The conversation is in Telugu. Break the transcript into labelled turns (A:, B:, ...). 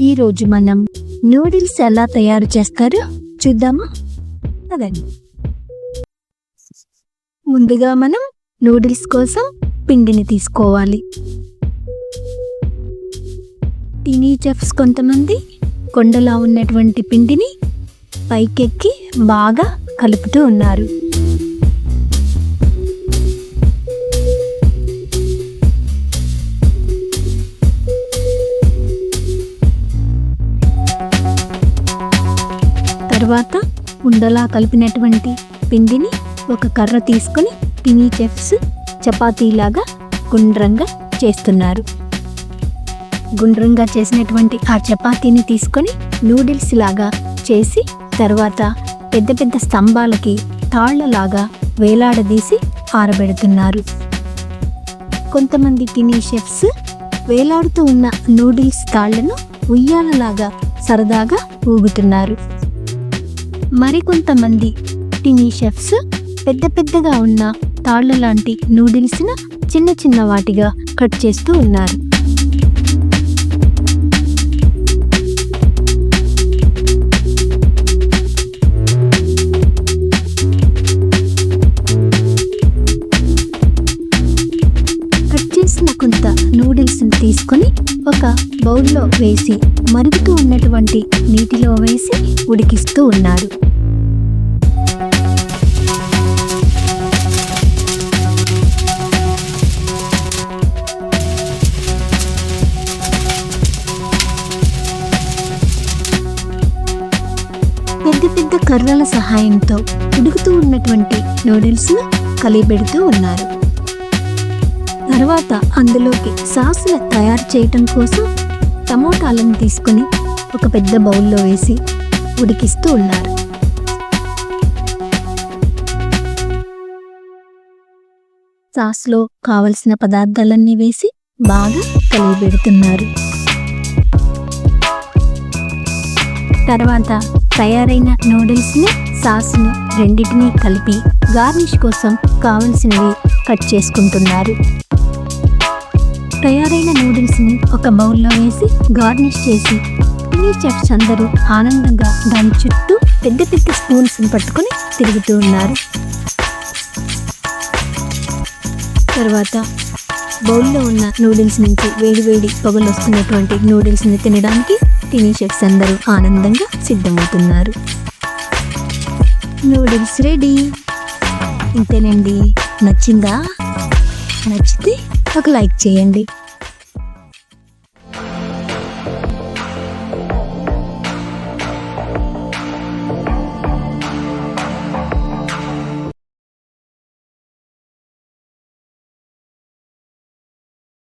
A: ఈరోజు మనం నూడిల్స్ ఎలా తయారు చేస్తారో చూద్దామా? అదండి. ముందుగా మనం నూడిల్స్ కోసం పిండిని తీసుకోవాలి. టీనీ చెఫ్స్ కొంతమంది కొండలా ఉన్నటువంటి పిండిని పైకెక్కి బాగా కలుపుతూ ఉన్నారు. తర్వాత ఉండలా కలిపినటువంటి పిండిని ఒక కర్ర తీసుకొని టీనీ చెఫ్స్ చపాతీలాగా గుండ్రంగా చేస్తున్నారు. గుండ్రంగా చేసినటువంటి ఆ చపాతీని తీసుకొని నూడిల్స్ లాగా చేసి తర్వాత పెద్ద పెద్ద స్తంభాలకి తాళ్లలాగా వేలాడదీసి ఆరబెడుతున్నారు. కొంతమంది టీనీ చెఫ్స్ వేలాడుతూ ఉన్న నూడిల్స్ తాళ్లను ఉయ్యాలలాగా సరదాగా ఊగుతున్నారు. మరికొంతమంది టీనీ చెఫ్స్ పెద్ద పెద్దగా ఉన్న తాళ్ల లాంటి నూడిల్స్ను చిన్న చిన్న వాటిగా కట్ చేస్తూ ఉన్నారు. కట్ చేసిన కొంత నూడిల్స్ని తీసుకొని ఒక బౌల్లో వేసి మరుగుతూ ఉన్నటువంటి నీటిలో వేసి ఉడికిస్తూ ఉన్నారు. పెద్ద పెద్ద కర్రల సహాయంతో ఉడుకుతూ ఉన్నటువంటి నూడిల్స్ను కలిపెడుతూ ఉన్నారు. తర్వాత అందులోకి సాసులు తయారు చేయటం కోసం టమోటాలను తీసుకొని ఒక పెద్ద బౌల్లో వేసి ఉడికిస్తూ ఉన్నారు. సాస్లో కావలసిన పదార్థాలన్నీ వేసి బాగా కలిపెడుతున్నారు. తర్వాత తయారైన నూడిల్స్ని సాస్ను రెండింటినీ కలిపి గార్నిష్ కోసం కావలసినవి కట్ చేసుకుంటున్నారు. తయారైన నూడిల్స్ని ఒక బౌల్లో వేసి గార్నిష్ చేసి టీనీ చెఫ్స్ అందరూ ఆనందంగా దాని చుట్టూ పెద్ద పెద్ద స్పూన్స్ని పట్టుకొని తిరుగుతూ ఉన్నారు. తర్వాత బౌల్లో ఉన్న నూడిల్స్ నుంచి వేడి వేడి పొగలు వస్తున్నటువంటి నూడిల్స్ని తినడానికి టీనీ చెఫ్స్ అందరూ ఆనందంగా సిద్ధమవుతున్నారు. Noodles ready. ఇంతేనండి. నచ్చిందా? నచ్చితే ఒక లైక్ చేయండి.